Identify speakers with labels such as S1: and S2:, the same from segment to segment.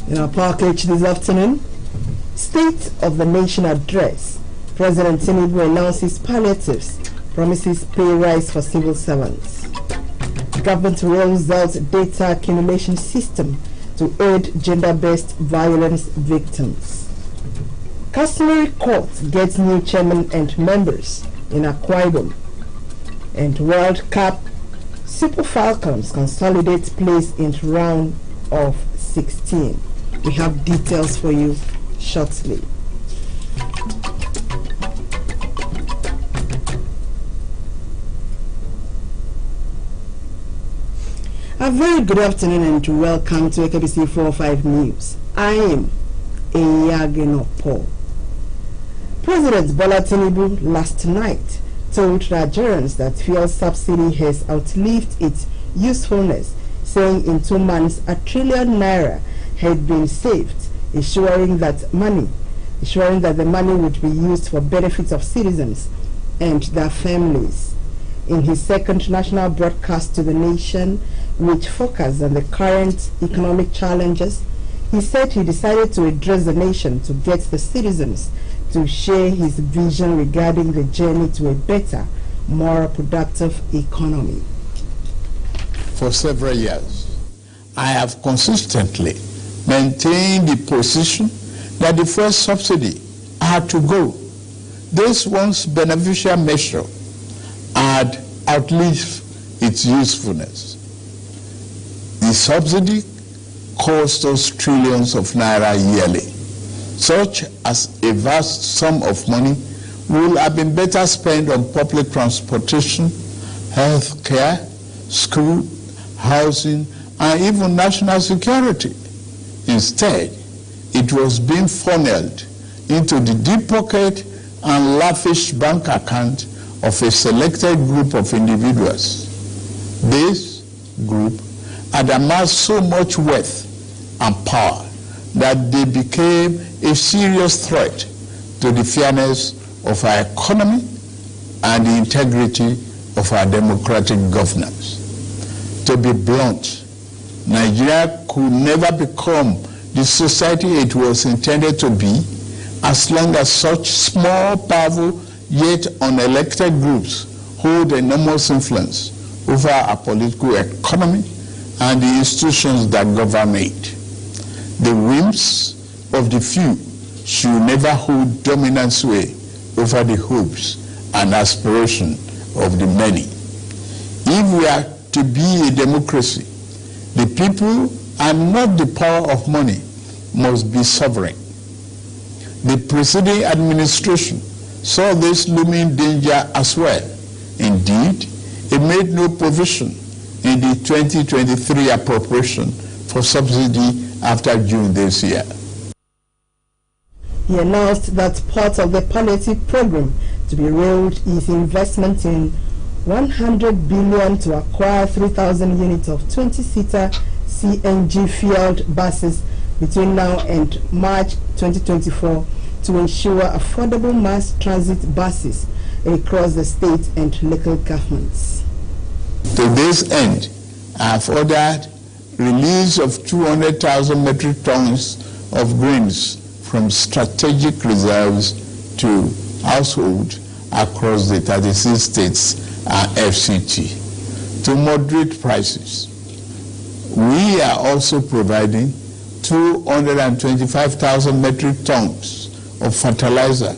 S1: In our package this afternoon, State of the Nation Address. President Tinubu announces palliatives, promises pay rise for civil servants. Government rolls out data accumulation system to aid gender-based violence victims. Customary Court gets new chairman and members in Akwa Ibom. And World Cup Super Falcons consolidate place in round of 16. We have details for you shortly. A very good afternoon and welcome to AKBC 45 News. I am Eyageno Paul. President Bola Tinubu last night told Nigerians that fuel subsidy has outlived its usefulness, saying in 2 months ₦1 trillion had been saved, ensuring that the money would be used for benefit of citizens and their families. In his second national broadcast to the nation, which focused on the current economic challenges, he said he decided to address the nation to get the citizens to share his vision regarding the journey to a better, more productive economy.
S2: For several years, I have consistently maintained the position that the first subsidy had to go. This once beneficial measure had outlived its usefulness. The subsidy cost us trillions of naira yearly, such as a vast sum of money would have been better spent on public transportation, health care, school, housing, and even national security. Instead, it was being funneled into the deep pocket and lavish bank account of a selected group of individuals. This group had amassed so much wealth and power that they became a serious threat to the fairness of our economy and the integrity of our democratic governance. To be blunt, Nigeria could never become the society it was intended to be as long as such small, powerful, yet unelected groups hold enormous influence over our political economy and the institutions that govern it. The whims of the few should never hold dominant sway over the hopes and aspirations of the many. If we are to be a democracy, the people and not the power of money must be sovereign. The preceding administration saw this looming danger as well. Indeed, it made no provision in the 2023 appropriation for subsidy after June this year.
S1: He announced that part of the palliative program to be rolled is investment in 100 billion to acquire 3,000 units of 20-seater CNG-fueled buses between now and March 2024 to ensure affordable mass transit buses across the state and local governments.
S2: To this end, I have ordered release of 200,000 metric tons of grains from strategic reserves to households across the 36 states and FCT to moderate prices. We are also providing 225,000 metric tons of fertilizer,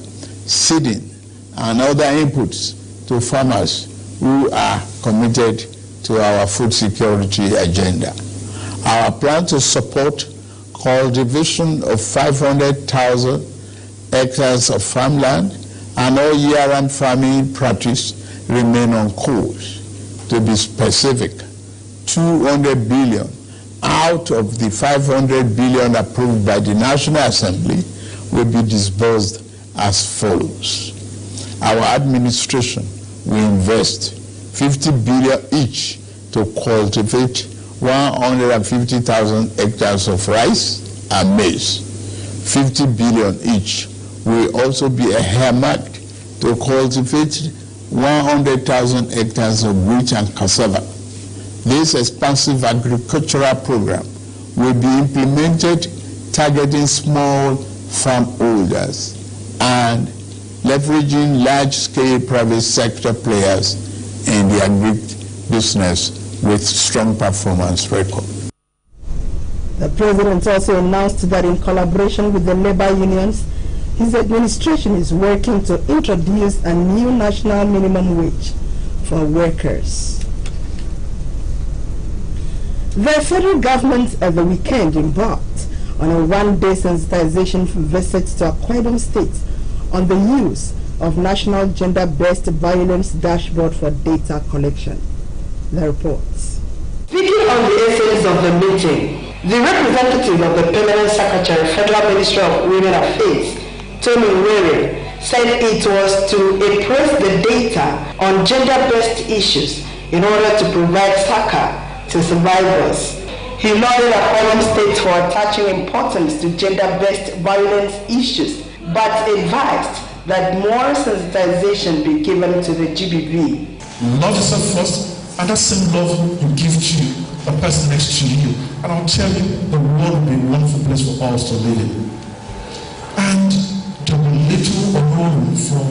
S2: seeding, and other inputs to farmers who are committed to our food security agenda. Our plan to support cultivation of 500,000 hectares of farmland and all year-round farming practice remain on course. To be specific, 200 billion out of the 500 billion approved by the National Assembly will be disbursed as follows. Our administration will invest 50 billion each to cultivate 150,000 hectares of rice and maize. 50 billion each will also be earmarked to cultivate 100,000 hectares of wheat and cassava. This expansive agricultural program will be implemented targeting small farm holders and leveraging large-scale private sector players in the agri-business with strong performance record.
S1: The president also announced that in collaboration with the labor unions, his administration is working to introduce a new national minimum wage for workers. The federal government at the weekend embarked on a one-day sensitization visit to Akwa Ibom State on the use of National Gender-Based Violence Dashboard for data collection. The reports.
S3: Speaking on the essence of the meeting, the representative of the Permanent Secretary, Federal Ministry of Women Affairs, Tony Were, said it was to appraise the data on gender-based issues in order to provide succor to survivors. He lauded Akwa Ibom State for attaching importance to gender-based violence issues, but advised that more sensitization be given to the GBV.
S4: Love yourself first, and that same love you give to the person next to you. And I'll tell you, the world will be a wonderful place for us to live in. And there will be little or no room for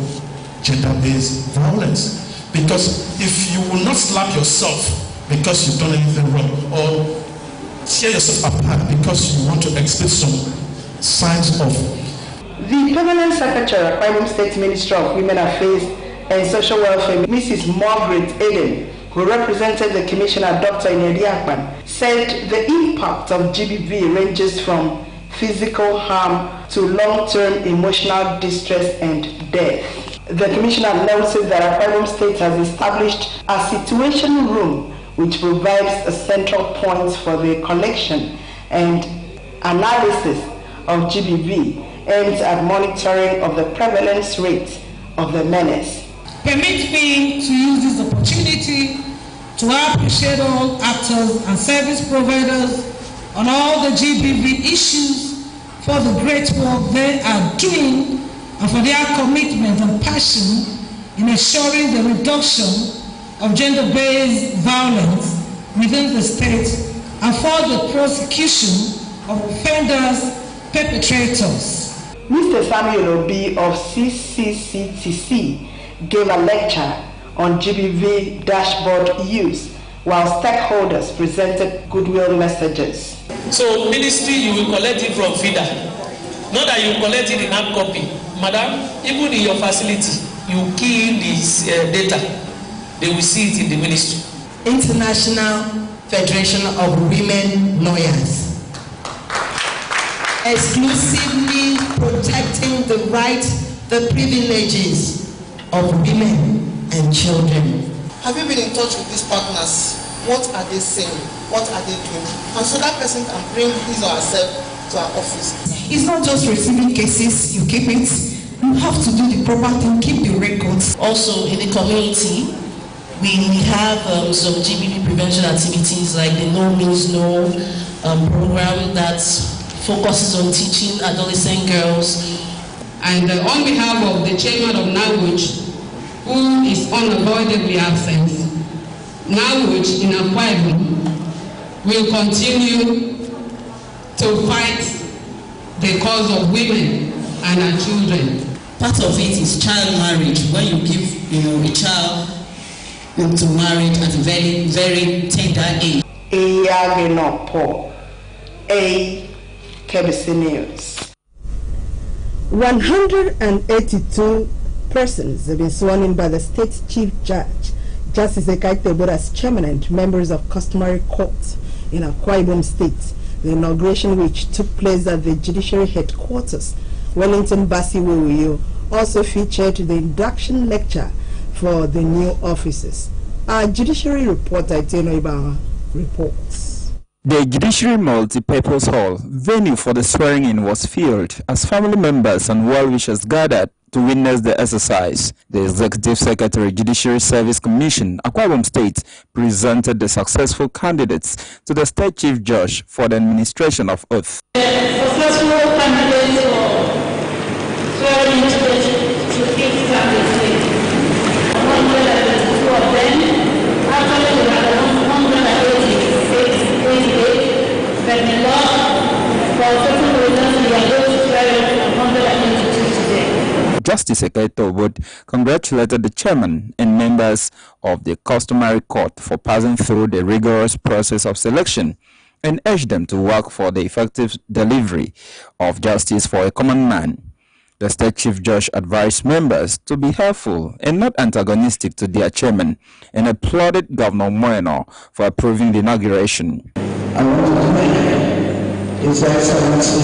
S4: gender-based violence. Because if you will not slap yourself because you've done anything wrong, or tear yourself apart because you want to exhibit some signs of.
S3: The Permanent Secretary of Akwa Ibom State Ministry of Women Affairs and Social Welfare, Mrs. Margaret Eden, who represented the Commissioner, Dr. Inedi Akpan, said the impact of GBV ranges from physical harm to long-term emotional distress and death. The Commissioner noted that Akwa Ibom State has established a situation room which provides a central point for the collection and analysis of GBV aimed at monitoring of the prevalence rate of the menace.
S5: Permit me to use this opportunity to appreciate all actors and service providers on all the GBV issues for the great work they are doing and for their commitment and passion in ensuring the reduction of gender-based violence within the state and for the prosecution of offenders, perpetrators.
S3: Mr. Samuel Obi of CCCTC gave a lecture on GBV dashboard use while stakeholders presented goodwill messages.
S6: So ministry, you will collect it from FIDA. Not that you collect it in hard copy. Madam, even in your facility, you key in this data. They will see it in the ministry.
S7: International Federation of Women Lawyers. Exclusively protecting the rights, the privileges of women and children.
S8: Have you been in touch with these partners? What are they saying? What are they doing? And so that person can bring his or herself to our office.
S7: It's not just receiving cases, you keep it. You have to do the proper thing, keep the records.
S9: Also in the community, we have some GBV prevention activities like the No Means No program that focuses on teaching adolescent girls.
S10: And on behalf of the chairman of NAWUJ, who is unavoidably absent, NAWUJ in Akwa Ibom will continue to fight the cause of women and our children.
S9: Part of it is child marriage, when you give a child to marriage at a very, very tender age.
S3: AKBC News.
S1: 182 persons have been sworn in by the state chief judge, Justice Ekaitebo, as chairman and members of customary court in Akwa Ibom State. The inauguration, which took place at the judiciary headquarters, Wellington Basiweweyo, also featured the induction lecture for the new officers. Our judiciary reporter, Teno Ibaha, reports.
S11: The Judiciary Multi-Purpose Hall, venue for the swearing-in, was filled as family members and well-wishers gathered to witness the exercise. The Executive Secretary, Judiciary Service Commission, Akwa Ibom State, presented the successful candidates to the State Chief Judge for the administration of oath.
S5: Successful candidates for swearing into the Chief Secretary. 102 of them, actually we had 188, but the law for certain reasons
S11: Justice Ekaito Wood congratulated the chairman and members of the customary court for passing through the rigorous process of selection and urged them to work for the effective delivery of justice for a common man. The State Chief Judge advised members to be helpful and not antagonistic to their chairman and applauded Governor Moeno for approving the inauguration.
S12: I want to thank His Excellency,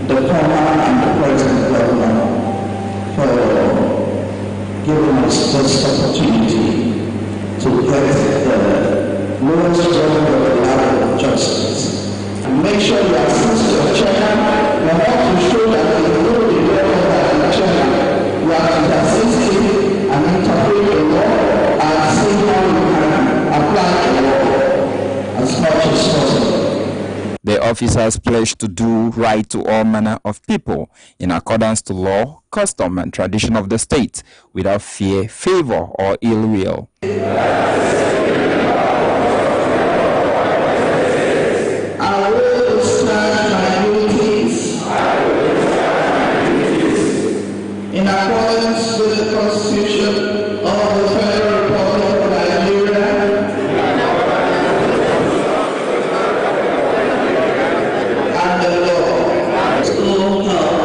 S12: the former and the present governor, for giving us this opportunity to get the lowest level of the ladder of justice. And make sure you assist your chairman. You have to show that you know the level of the chairman. You have to assist him and interpret the law and see how you can apply the law as much as possible.
S11: The officers pledged to do right to all manner of people in accordance to law, custom, and tradition of the state without fear, favor, or ill will.
S12: I will discharge my duties in accordance with the Constitution of the Federal Republic of Nigeria and the law. So help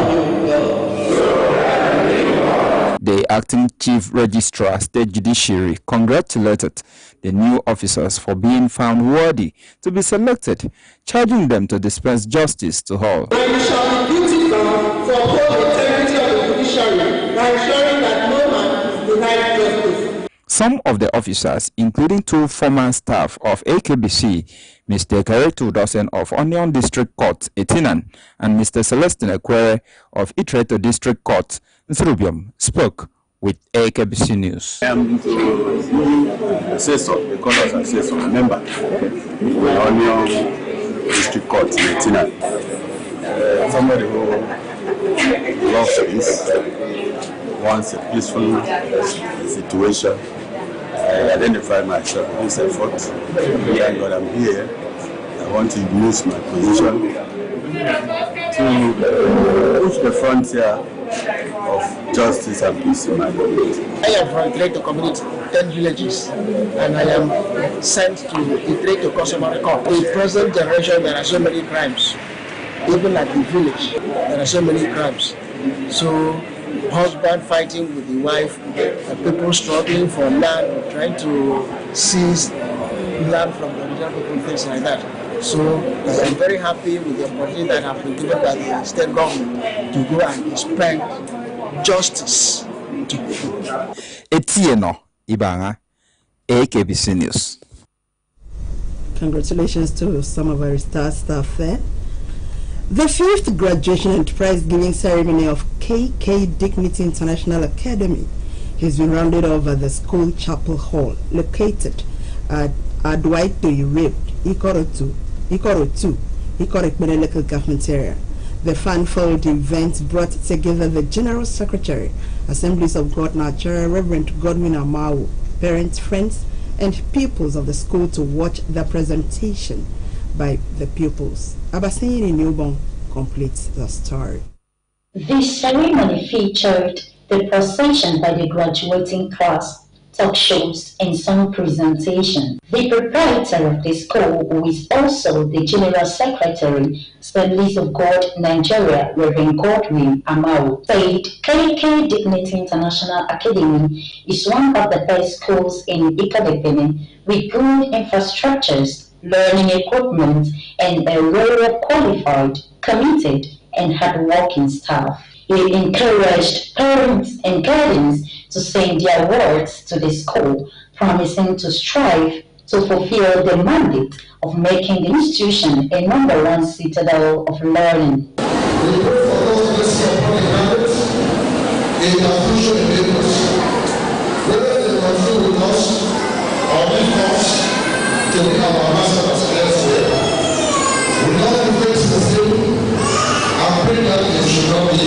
S12: you God.
S11: The acting chief registrar, State Judiciary, congratulated the new officers for being found worthy to be selected, charging them to dispense justice to all.
S8: And you shall be duty bound to uphold the integrity of the judiciary by ensuring that no man is denied justice.
S11: Some of the officers, including two former staff of AKBC, Mr. Karetu Dosen of Onion District Court, Etinan, and Mr. Celestine Ekwere of Itreto District Court, Nsurubium, spoke with AKBC News.
S13: I am the assessor, the colors assessor, a member of the Onion District Court, Etinan. Somebody who loves peace, wants a peaceful situation. I identify myself with this effort, and when I'm here, I want to use my position to push the frontier of justice and peace in my community.
S14: I am from Itreto community, 10 villages, and I am sent to Itreto customary court. In the present generation, there are so many crimes. Even at the village, there are so many crimes. So, husband fighting with the wife, people struggling for land, trying to seize land from the original people, things like that. So I am very happy with the opportunity that have been given by the state government to go and inspect justice to people.
S11: Etieno Ibanga, AKBC News.
S1: Congratulations to some of our star staff there. The 5th graduation and prize giving ceremony of KK Dignity International Academy has been rounded over the school chapel hall located at Adwaito Road, Ikorotu, local government area. The fun-filled event brought together the General Secretary, Assemblies of God Nigeria, Reverend Godwin Amao, parents, friends, and pupils of the school to watch the presentation by the pupils. Abasini Newborn completes the story.
S15: This ceremony featured the procession by the graduating class, talk shows, and song presentation. The proprietor of the school, who is also the General Secretary, Assemblies of God Nigeria, Reverend Godwin Amao, said KK Dignity International Academy is one of the best schools in Ikadepene with good infrastructures, learning equipment, and a well qualified, committed, and hardworking staff. He encouraged parents and guardians to send their words to the school, promising to strive to fulfill the mandate of making the institution a #1 citadel of learning.
S16: We pray for those blessings upon the habits in the future endeavors, whether they continue with us or leave us to become our masters elsewhere. We love the face the same and pray that it should not be.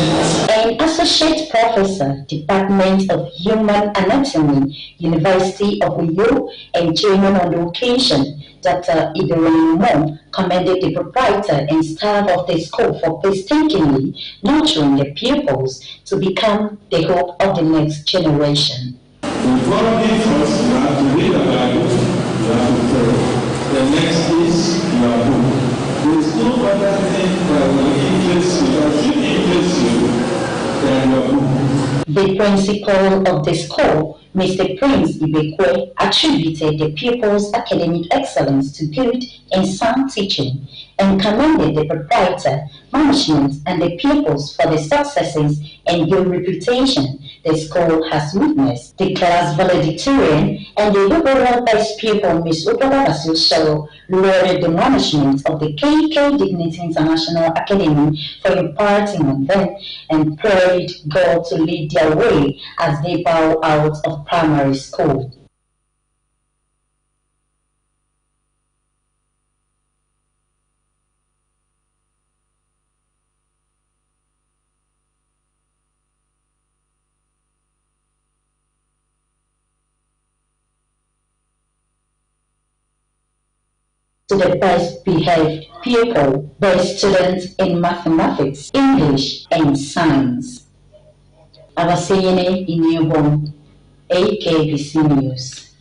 S15: An associate professor Professor, Department of Human Anatomy, University of Uyo, and chairman on the occasion, Dr. Ibrahim Mo, commended the proprietor and staff of the school for painstakingly nurturing the pupils to become the hope of the next generation.
S17: First, you have to read the Bible, you have to pray. The next is your book. There is no other thing that will interest you, that should interest you, than your book.
S15: The principal of the school, Mr. Prince Ibekwe, attributed the pupils' academic excellence to good and sound teaching and commended the proprietor, management, and the pupils for the successes and good reputation the school has witnessed. The class valedictorian and the overall best pupil, Ms. Ubaba Basil Sharo, lauded the management of the KK Dignity International Academy for imparting on them and prayed God to lead their way as they bow out of primary school. To the best behaved pupil, best students in mathematics, English, and science. Abaseyene Inyobom, AKBC News.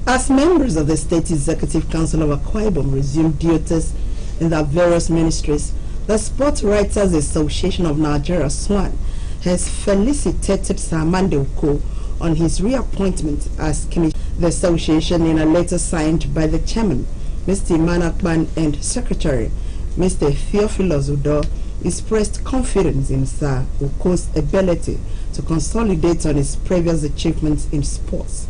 S1: As members of the State Executive Council of Akwa Ibom resumed duties in their various ministries, the Sport Writers Association of Nigeria, SWAN, has felicitated Sir Mande Oko on his reappointment as commissioner. The association, in a letter signed by the chairman, Mr. Manakban, and secretary, Mr. Theophilus Udo, expressed confidence in Sir Oko's ability to consolidate on his previous achievements in sports.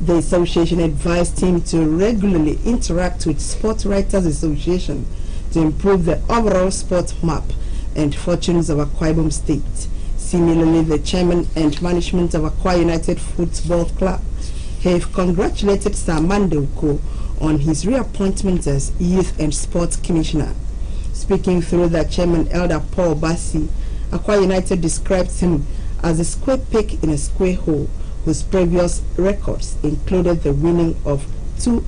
S1: The association advised him to regularly interact with Sport Writers Association to improve the overall sport map and fortunes of Akwa Ibom State. Similarly, the chairman and management of Akwa United Football Club have congratulated Sir Mande Oko on his reappointment as Youth and Sports Commissioner. Speaking through the chairman, Elder Paul Bassi, Akwa United described him as a square peg in a square hole, whose previous records included the winning of 2